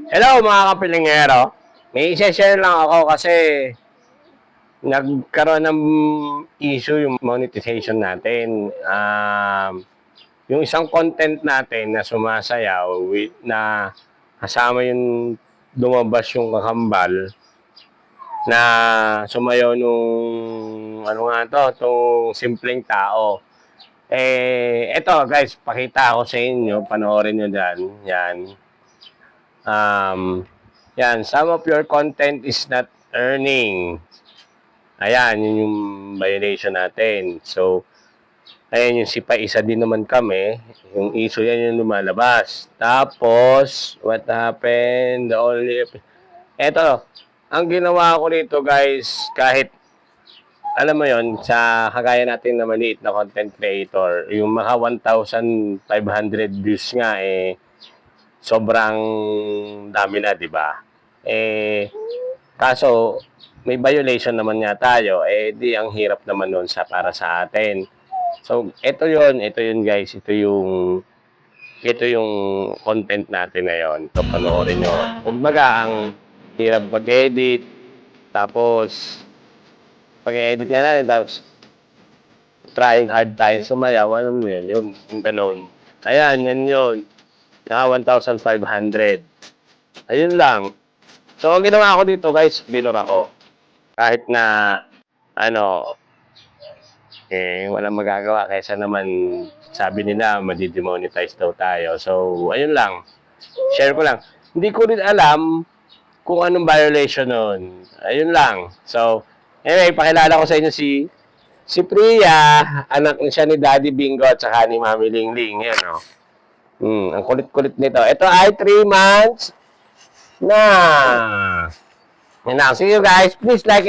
Hello mga kapilingero. May isa-share lang ako kasi nagkaroon ng issue yung monetization natin. Yung isang content natin na sumasayaw na kasama yung lumabas yung kakambal na sumayaw nung ano nga to, itong simpleng tao. Eto guys, pakita ko sa inyo, panoorin nyo dyan. Yan. Some of your content is not earning. Ayan, yun yung violation natin. So, ayan yung sipa isa din naman kami. Yung issue yan yung lumalabas. Tapos, what happened? Eto, ang ginawa ko nito guys, kahit alam mo yon sa kagaya natin na maliit na content creator, yung mga 1,500 views nga sobrang dami na, di ba? Kaso may violation naman nga tayo, di ang hirap naman nun para sa atin. So, ito yun guys, ito yung content natin ngayon. Ito, panoorin nyo. Kumbaga, ang hirap mag-edit, tapos, pag-edit nga natin, tapos, trying hard tayo sumayaw, ano mo yun, yung ganun. Ayan, yan yun. Naka 1,500. Ayun lang. So, ang ginawa ko dito guys, binura ako. Kahit na, walang magagawa. Kaysa naman, sabi nila, madidemonetize daw tayo. So, ayun lang. Share ko lang. Hindi ko rin alam kung anong violation nun. Ayun lang. So, anyway, pakilala ko sa inyo si Priya. Anak siya ni Daddy Bingo at saka ni Mami Lingling. Yan, oh. Ang kulit-kulit nito. Ito ay 3 months na. And now, see you guys. Please like and